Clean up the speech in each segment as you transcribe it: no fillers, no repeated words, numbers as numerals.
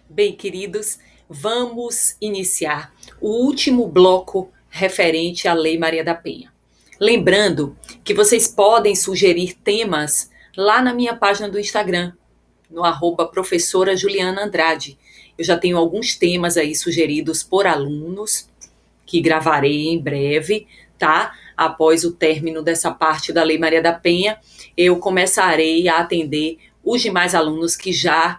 Bem, queridos, vamos iniciar o último bloco referente à Lei Maria da Penha. Lembrando que vocês podem sugerir temas lá na minha página do Instagram, no @professora Juliana Andrade. Eu já tenho alguns temas aí sugeridos por alunos que gravarei em breve, tá? Após o término dessa parte da Lei Maria da Penha, eu começarei a atender os demais alunos que já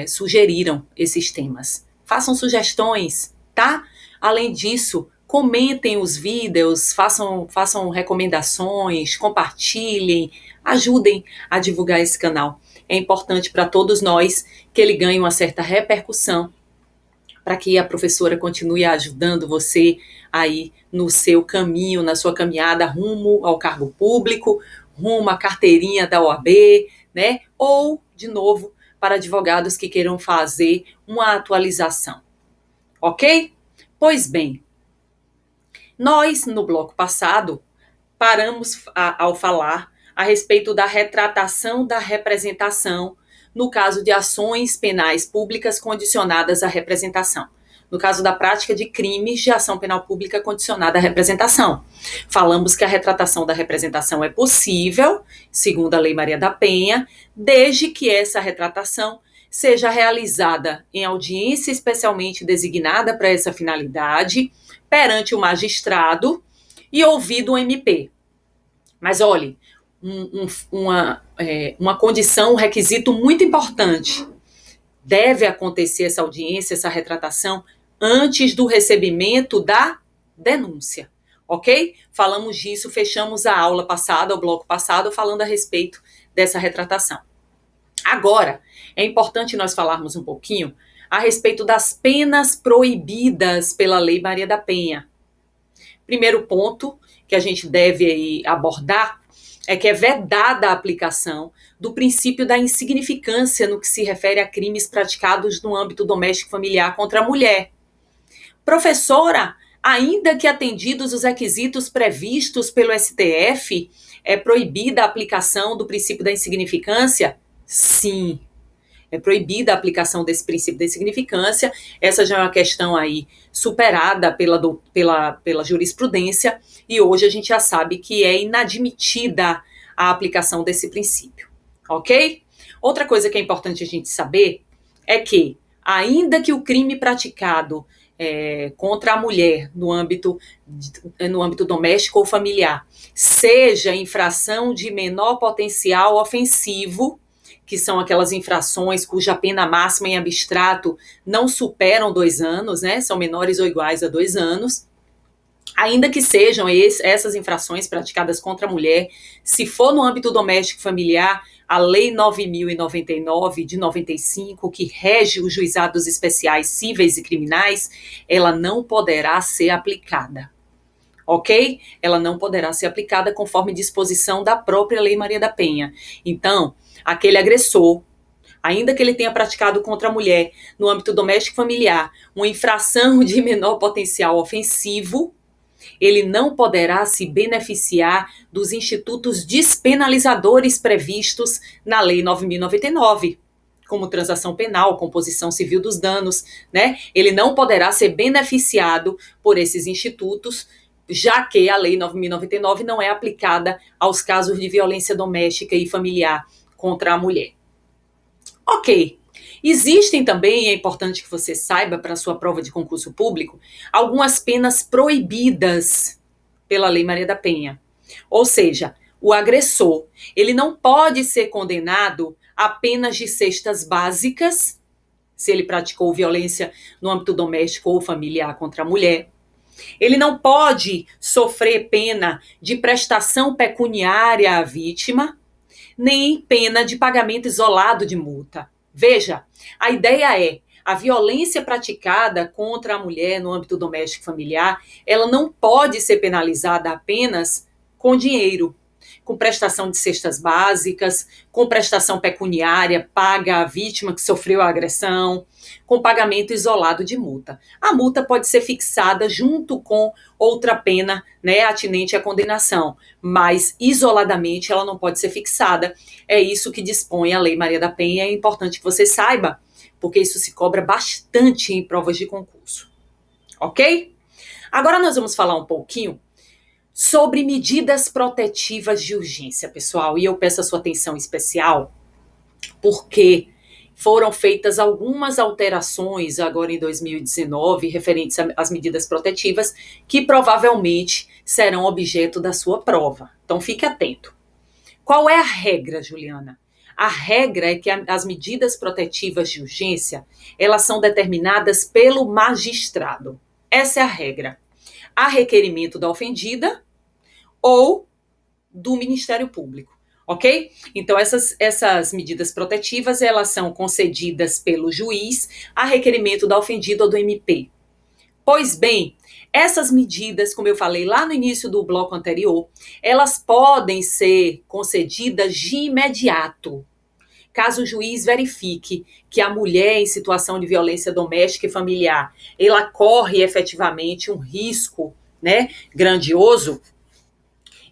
sugeriram esses temas. Façam sugestões, tá? Além disso, comentem os vídeos, façam recomendações, compartilhem, ajudem a divulgar esse canal. É importante para todos nós que ele ganhe uma certa repercussão, para que a professora continue ajudando você aí no seu caminho, na sua caminhada rumo ao cargo público, rumo à carteirinha da OAB, né? Ou, de novo, para advogados que queiram fazer uma atualização. Ok? Pois bem, nós, no bloco passado, paramos ao falar a respeito da retratação da representação no caso de ações penais públicas condicionadas à representação. No caso da prática de crimes de ação penal pública condicionada à representação. Falamos que a retratação da representação é possível, segundo a Lei Maria da Penha, desde que essa retratação seja realizada em audiência especialmente designada para essa finalidade, perante o magistrado e ouvido o MP. Mas olhe, uma condição, um requisito muito importante. Deve acontecer essa audiência, essa retratação, antes do recebimento da denúncia, ok? Falamos disso, fechamos a aula passada, o bloco passado, falando a respeito dessa retratação. Agora, é importante nós falarmos um pouquinho a respeito das penas proibidas pela Lei Maria da Penha. Primeiro ponto que a gente deve aí abordar é que é vedada a aplicação do princípio da insignificância no que se refere a crimes praticados no âmbito doméstico familiar contra a mulher. Professora, ainda que atendidos os requisitos previstos pelo STF, é proibida a aplicação do princípio da insignificância? Sim, é proibida a aplicação desse princípio da insignificância. Essa já é uma questão aí superada pela jurisprudência, e hoje a gente já sabe que é inadmitida a aplicação desse princípio, ok? Outra coisa que é importante a gente saber é que, ainda que o crime praticado contra a mulher no âmbito doméstico ou familiar seja infração de menor potencial ofensivo, que são aquelas infrações cuja pena máxima em abstrato não superam 2 anos, né? São menores ou iguais a 2 anos. Ainda que sejam essas infrações praticadas contra a mulher, se for no âmbito doméstico familiar, a Lei 9.099 de 95, que rege os juizados especiais cíveis e criminais, ela não poderá ser aplicada. Ok? Ela não poderá ser aplicada conforme disposição da própria Lei Maria da Penha. Então, aquele agressor, ainda que ele tenha praticado contra a mulher no âmbito doméstico familiar uma infração de menor potencial ofensivo, ele não poderá se beneficiar dos institutos despenalizadores previstos na Lei 9.099, como transação penal, composição civil dos danos, né? Ele não poderá ser beneficiado por esses institutos, já que a Lei 9.099 não é aplicada aos casos de violência doméstica e familiar contra a mulher. Ok. Existem também, é importante que você saiba para a sua prova de concurso público, algumas penas proibidas pela Lei Maria da Penha. Ou seja, o agressor, ele não pode ser condenado a penas de cestas básicas, se ele praticou violência no âmbito doméstico ou familiar contra a mulher. Ele não pode sofrer pena de prestação pecuniária à vítima, nem pena de pagamento isolado de multa. Veja, a ideia é, a violência praticada contra a mulher no âmbito doméstico familiar, ela não pode ser penalizada apenas com dinheiro, com prestação de cestas básicas, com prestação pecuniária paga à vítima que sofreu a agressão, com pagamento isolado de multa. A multa pode ser fixada junto com outra pena, né, atinente à condenação, mas isoladamente ela não pode ser fixada. É isso que dispõe a Lei Maria da Penha, é importante que você saiba, porque isso se cobra bastante em provas de concurso. Ok? Agora nós vamos falar um pouquinho sobre medidas protetivas de urgência, pessoal, e eu peço a sua atenção especial, porque foram feitas algumas alterações agora em 2019 referentes às medidas protetivas que provavelmente serão objeto da sua prova. Então fique atento. Qual é a regra, Juliana? A regra é que as medidas protetivas de urgência, elas são determinadas pelo magistrado. Essa é a regra. A requerimento da ofendida ou do Ministério Público, ok? Então, essas medidas protetivas, elas são concedidas pelo juiz a requerimento da ofendida ou do MP. Pois bem, essas medidas, como eu falei lá no início do bloco anterior, elas podem ser concedidas de imediato, caso o juiz verifique que a mulher em situação de violência doméstica e familiar, ela corre efetivamente um risco, né, grandioso,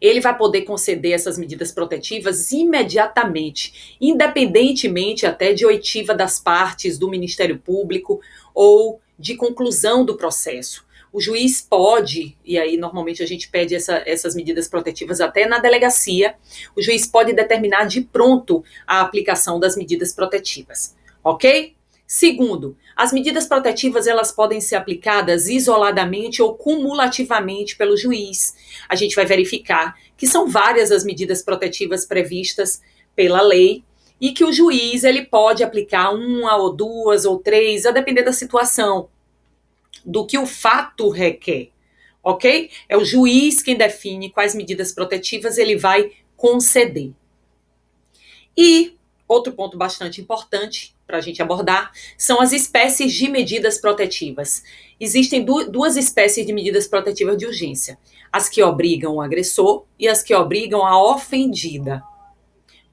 ele vai poder conceder essas medidas protetivas imediatamente, independentemente até de oitiva das partes do Ministério Público ou de conclusão do processo. O juiz pode, e aí normalmente a gente pede essas medidas protetivas até na delegacia, o juiz pode determinar de pronto a aplicação das medidas protetivas, ok? Segundo, as medidas protetivas elas podem ser aplicadas isoladamente ou cumulativamente pelo juiz. A gente vai verificar que são várias as medidas protetivas previstas pela lei e que o juiz ele pode aplicar uma ou duas ou três, a depender da situação, do que o fato requer, ok? É o juiz quem define quais medidas protetivas ele vai conceder. E outro ponto bastante importante para a gente abordar são as espécies de medidas protetivas. Existem duas espécies de medidas protetivas de urgência: as que obrigam o agressor e as que obrigam a ofendida.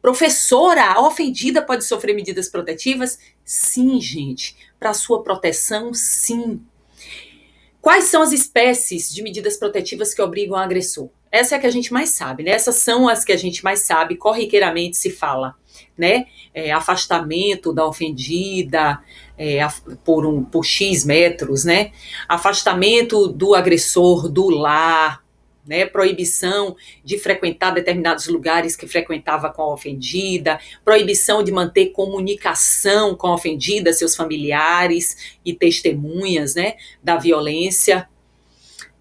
Professora, a ofendida pode sofrer medidas protetivas? Sim, gente. Para sua proteção, sim. Quais são as espécies de medidas protetivas que obrigam o agressor? Essa é a que a gente mais sabe, né? Essas são as que a gente mais sabe, corriqueiramente se fala, né? Afastamento da ofendida por X metros, né? Afastamento do agressor do lar, né? Proibição de frequentar determinados lugares que frequentava com a ofendida, proibição de manter comunicação com a ofendida, seus familiares e testemunhas, né, da violência.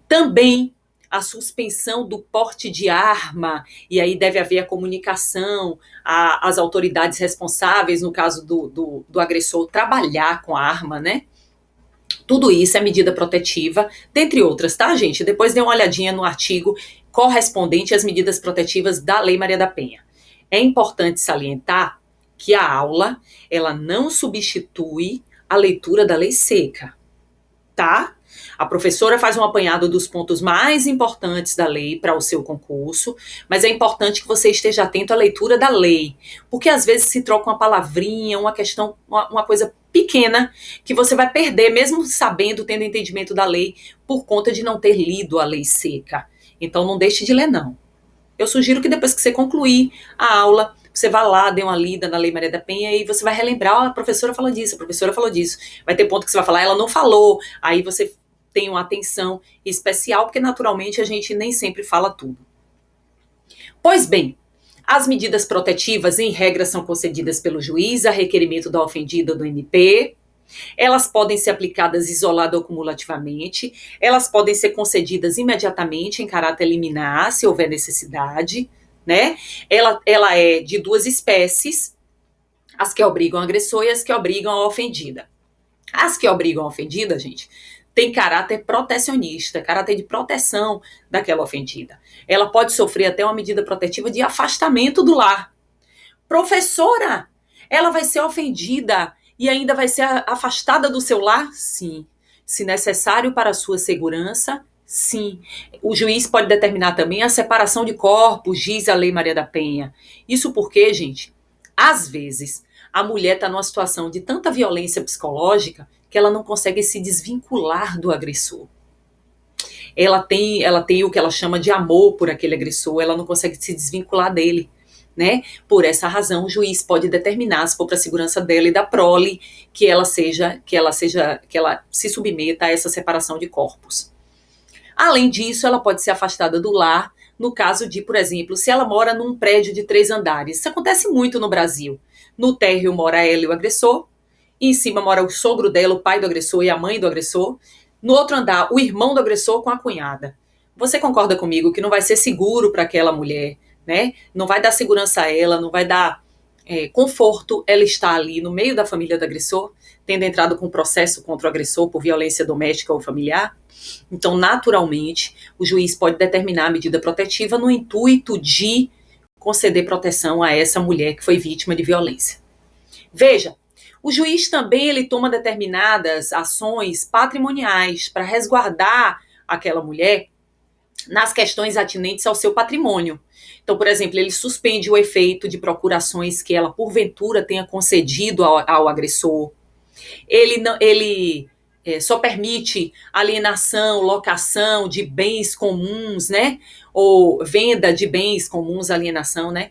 Também a suspensão do porte de arma, e aí deve haver a comunicação às autoridades responsáveis, no caso do agressor trabalhar com a arma, né? Tudo isso é medida protetiva, dentre outras, tá, gente? Depois dê uma olhadinha no artigo correspondente às medidas protetivas da Lei Maria da Penha. É importante salientar que a aula, ela não substitui a leitura da lei seca, tá? A professora faz um apanhado dos pontos mais importantes da lei para o seu concurso, mas é importante que você esteja atento à leitura da lei, porque às vezes se troca uma palavrinha, uma questão, uma coisa pequena, que você vai perder, mesmo sabendo, tendo entendimento da lei, por conta de não ter lido a lei seca. Então não deixe de ler, não. Eu sugiro que depois que você concluir a aula, você vá lá, dê uma lida na Lei Maria da Penha e você vai relembrar, a professora falou disso, a professora falou disso. Vai ter ponto que você vai falar, ela não falou, aí você tem uma atenção especial, porque naturalmente a gente nem sempre fala tudo. Pois bem, as medidas protetivas, em regra, são concedidas pelo juiz a requerimento da ofendida ou do MP. Elas podem ser aplicadas isolada ou cumulativamente. Elas podem ser concedidas imediatamente em caráter liminar, se houver necessidade, né? Ela é de duas espécies, as que obrigam o agressor e as que obrigam a ofendida. As que obrigam a ofendida, gente, tem caráter protecionista, caráter de proteção daquela ofendida. Ela pode sofrer até uma medida protetiva de afastamento do lar. Professora, ela vai ser ofendida e ainda vai ser afastada do seu lar? Sim. Se necessário para a sua segurança, Sim, o juiz pode determinar também a separação de corpos, diz a Lei Maria da Penha. Isso porque, gente, às vezes a mulher está numa situação de tanta violência psicológica que ela não consegue se desvincular do agressor. Ela tem o que ela chama de amor por aquele agressor, ela não consegue se desvincular dele, né? Por essa razão, o juiz pode determinar, se for para a segurança dela e da prole, que ela se submeta a essa separação de corpos. Além disso, ela pode ser afastada do lar no caso de, por exemplo, se ela mora num prédio de 3 andares. Isso acontece muito no Brasil. No térreo mora ela e o agressor, e em cima mora o sogro dela, o pai do agressor e a mãe do agressor. No outro andar, o irmão do agressor com a cunhada. Você concorda comigo que não vai ser seguro para aquela mulher, né? Não vai dar segurança a ela, não vai dar conforto ela estar ali no meio da família do agressor, tendo entrado com processo contra o agressor por violência doméstica ou familiar? Então, naturalmente, o juiz pode determinar a medida protetiva no intuito de conceder proteção a essa mulher que foi vítima de violência. Veja, o juiz também ele toma determinadas ações patrimoniais para resguardar aquela mulher nas questões atinentes ao seu patrimônio. Então, por exemplo, ele suspende o efeito de procurações que ela, porventura, tenha concedido ao agressor. Ele só permite alienação, locação de bens comuns, né? Ou venda de bens comuns, alienação, né?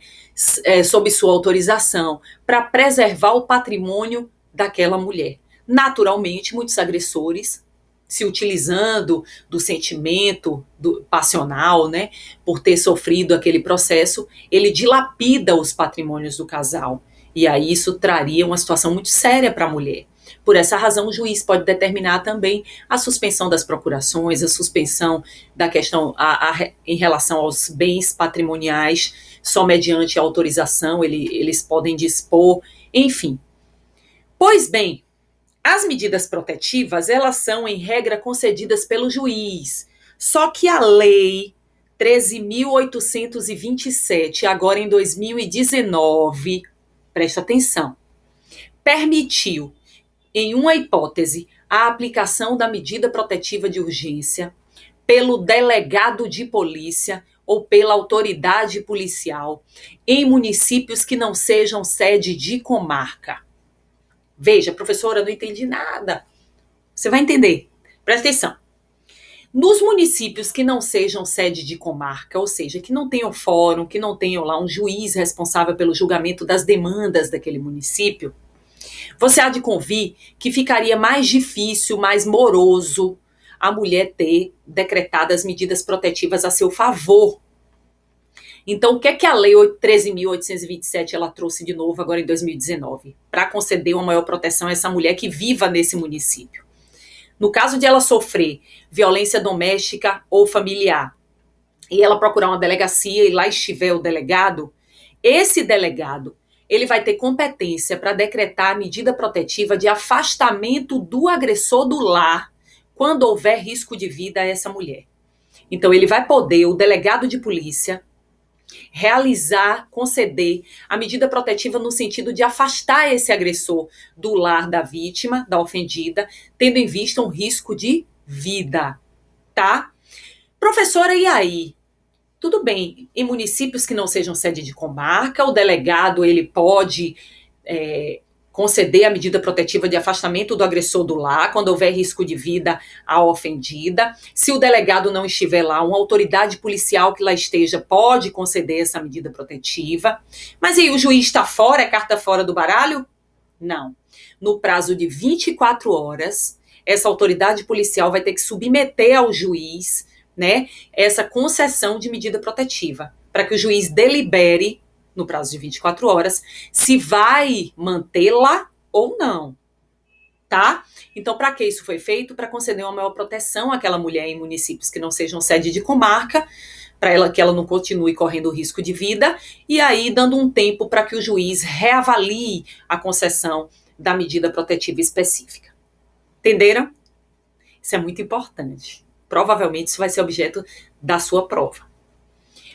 Sob sua autorização, para preservar o patrimônio daquela mulher. Naturalmente, muitos agressores, se utilizando do sentimento passional, né, por ter sofrido aquele processo, ele dilapida os patrimônios do casal. E aí isso traria uma situação muito séria para a mulher. Por essa razão, o juiz pode determinar também a suspensão das procurações, a suspensão da questão em relação aos bens patrimoniais, só mediante a autorização eles podem dispor, enfim. Pois bem, as medidas protetivas, elas são, em regra, concedidas pelo juiz. Só que a lei 13.827, agora em 2019, presta atenção, permitiu, em uma hipótese, a aplicação da medida protetiva de urgência pelo delegado de polícia ou pela autoridade policial em municípios que não sejam sede de comarca. Veja, professora, eu não entendi nada. Você vai entender. Presta atenção. Nos municípios que não sejam sede de comarca, ou seja, que não tenham fórum, que não tenham lá um juiz responsável pelo julgamento das demandas daquele município, você há de convir que ficaria mais difícil, mais moroso a mulher ter decretado as medidas protetivas a seu favor. Então, o que é que a Lei 13.827 ela trouxe de novo agora em 2019? Para conceder uma maior proteção a essa mulher que viva nesse município. No caso de ela sofrer violência doméstica ou familiar, e ela procurar uma delegacia e lá estiver o delegado, esse delegado ele vai ter competência para decretar a medida protetiva de afastamento do agressor do lar quando houver risco de vida a essa mulher. Então, ele vai poder, o delegado de polícia, realizar, conceder a medida protetiva no sentido de afastar esse agressor do lar da vítima, da ofendida, tendo em vista um risco de vida, tá? Professora, e aí? Tudo bem, em municípios que não sejam sede de comarca, o delegado ele pode conceder a medida protetiva de afastamento do agressor do lar, quando houver risco de vida à ofendida. Se o delegado não estiver lá, uma autoridade policial que lá esteja pode conceder essa medida protetiva. Mas aí o juiz está fora, é carta fora do baralho? Não. No prazo de 24 horas, essa autoridade policial vai ter que submeter ao juiz, né, essa concessão de medida protetiva, para que o juiz delibere, no prazo de 24 horas, se vai mantê-la ou não, tá? Então, para que isso foi feito? Para conceder uma maior proteção àquela mulher em municípios que não sejam sede de comarca, para que ela não continue correndo risco de vida, e aí dando um tempo para que o juiz reavalie a concessão da medida protetiva específica. Entenderam? Isso é muito importante. Provavelmente isso vai ser objeto da sua prova.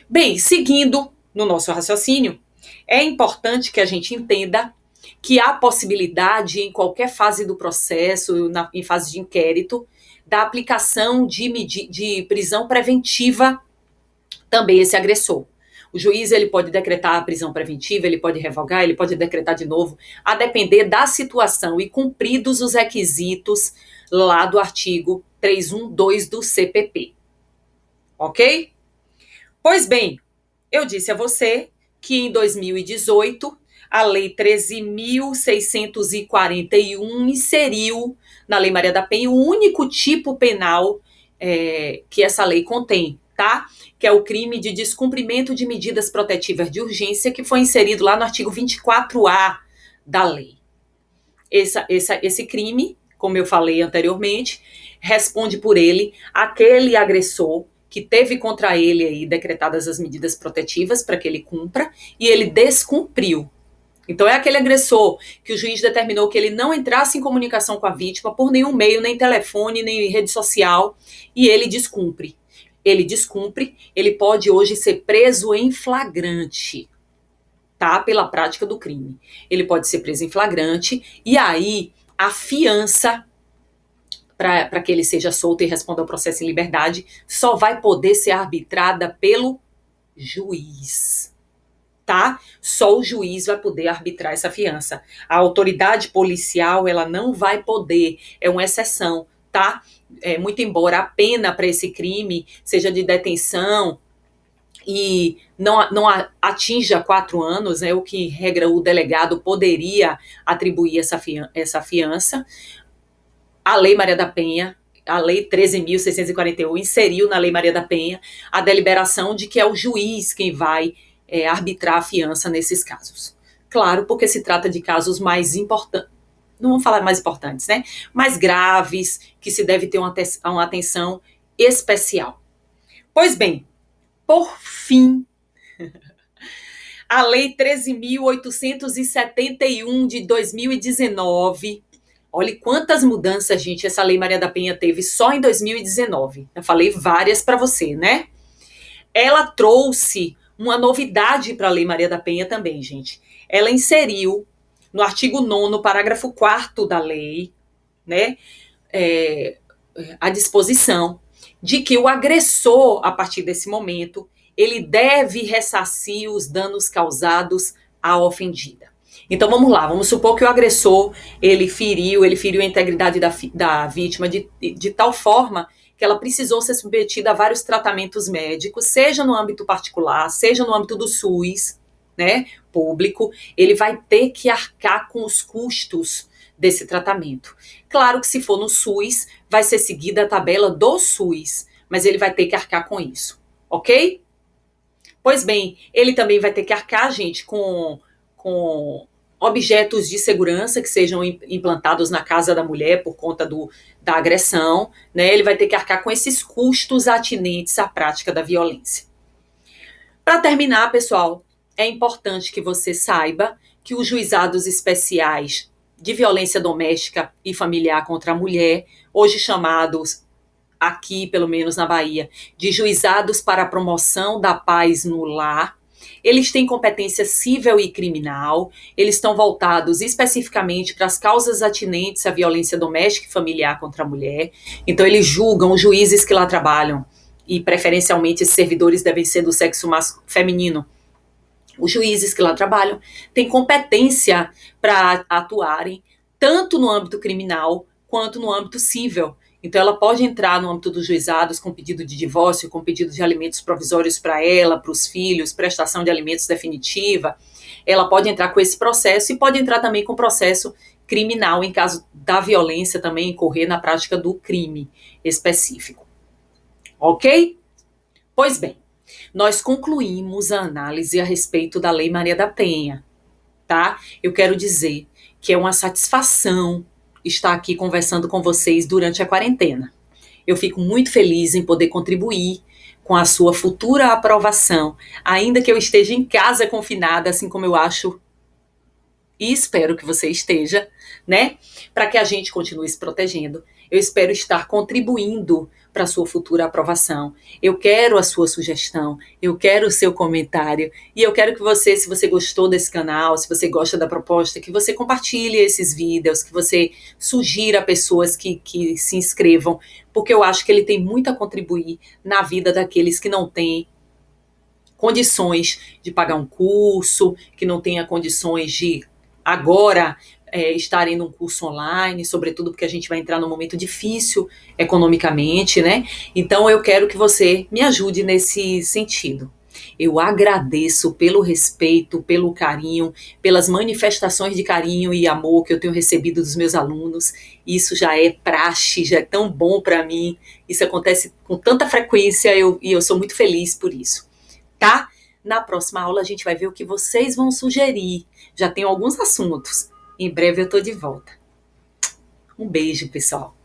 Bem, seguindo no nosso raciocínio, é importante que a gente entenda que há possibilidade em qualquer fase do processo, em fase de inquérito, da aplicação de prisão preventiva também esse agressor. O juiz ele pode decretar a prisão preventiva, ele pode revogar, ele pode decretar de novo, a depender da situação e cumpridos os requisitos lá do artigo 312 do CPP. Ok? Pois bem, eu disse a você que em 2018 a Lei 13.641 inseriu na Lei Maria da Penha o único tipo penal que essa lei contém, tá? Que é o crime de descumprimento de medidas protetivas de urgência, que foi inserido lá no artigo 24A da lei. Esse crime, como eu falei anteriormente, responde por ele aquele agressor que teve contra ele aí decretadas as medidas protetivas para que ele cumpra e ele descumpriu. Então é aquele agressor que o juiz determinou que ele não entrasse em comunicação com a vítima por nenhum meio, nem telefone, nem rede social, e ele descumpre. Ele pode hoje ser preso em flagrante, tá? Pela prática do crime. Ele pode ser preso em flagrante, e aí a fiança, para que ele seja solto e responda ao processo em liberdade, só vai poder ser arbitrada pelo juiz. Tá? Só o juiz vai poder arbitrar essa fiança. A autoridade policial, ela não vai poder, é uma exceção, tá? Muito embora a pena para esse crime seja de detenção e não atinja 4 anos, o que, regra, o delegado poderia atribuir essa fiança. A Lei Maria da Penha, a Lei 13.641, inseriu na Lei Maria da Penha a deliberação de que é o juiz quem vai arbitrar a fiança nesses casos. Claro, porque se trata de casos mais importantes, não vamos falar mais importantes, né? Mais graves, que se deve ter uma atenção especial. Pois bem, por fim, a Lei 13.871 de 2019, olha quantas mudanças, gente, essa Lei Maria da Penha teve só em 2019. Eu falei várias para você, né? Ela trouxe uma novidade para a Lei Maria da Penha também, gente. Ela inseriu no artigo 9º, parágrafo 4º da lei, né, a disposição de que o agressor, a partir desse momento, ele deve ressarcir os danos causados à ofendida. Então vamos lá, vamos supor que o agressor, ele feriu a integridade da vítima de tal forma que ela precisou ser submetida a vários tratamentos médicos, seja no âmbito particular, seja no âmbito do SUS, né, público, ele vai ter que arcar com os custos desse tratamento. Claro que se for no SUS, vai ser seguida a tabela do SUS, mas ele vai ter que arcar com isso, ok? Pois bem, ele também vai ter que arcar, gente, com objetos de segurança que sejam implantados na casa da mulher por conta da agressão, né? Ele vai ter que arcar com esses custos atinentes à prática da violência. Para terminar, pessoal, é importante que você saiba que os juizados especiais de violência doméstica e familiar contra a mulher, hoje chamados aqui, pelo menos na Bahia, de juizados para a promoção da paz no lar, eles têm competência civil e criminal, eles estão voltados especificamente para as causas atinentes à violência doméstica e familiar contra a mulher. Então eles julgam os juízes que lá trabalham, e preferencialmente esses servidores devem ser do sexo feminino. Os juízes que lá trabalham têm competência para atuarem tanto no âmbito criminal quanto no âmbito civil. Então ela pode entrar no âmbito dos juizados com pedido de divórcio, com pedido de alimentos provisórios para ela, para os filhos, prestação de alimentos definitiva. Ela pode entrar com esse processo e pode entrar também com processo criminal em caso da violência também incorrer na prática do crime específico. Ok? Pois bem, nós concluímos a análise a respeito da Lei Maria da Penha, tá? Eu quero dizer que é uma satisfação estar aqui conversando com vocês durante a quarentena. Eu fico muito feliz em poder contribuir com a sua futura aprovação, ainda que eu esteja em casa confinada, assim como eu acho e espero que você esteja, né? Para que a gente continue se protegendo Eu espero estar contribuindo para a sua futura aprovação. Eu quero a sua sugestão, eu quero o seu comentário e eu quero que você, se você gostou desse canal, se você gosta da proposta, que você compartilhe esses vídeos, que você sugira pessoas que se inscrevam, porque eu acho que ele tem muito a contribuir na vida daqueles que não têm condições de pagar um curso, que não tenha condições de agora estarem num curso online, sobretudo porque a gente vai entrar num momento difícil economicamente, né? Então eu quero que você me ajude nesse sentido. Eu agradeço pelo respeito, pelo carinho, pelas manifestações de carinho e amor que eu tenho recebido dos meus alunos. Isso já é praxe, já é tão bom para mim. Isso acontece com tanta frequência e eu sou muito feliz por isso. Tá? Na próxima aula a gente vai ver o que vocês vão sugerir. Já tenho alguns assuntos. Em breve eu tô de volta. Um beijo, pessoal.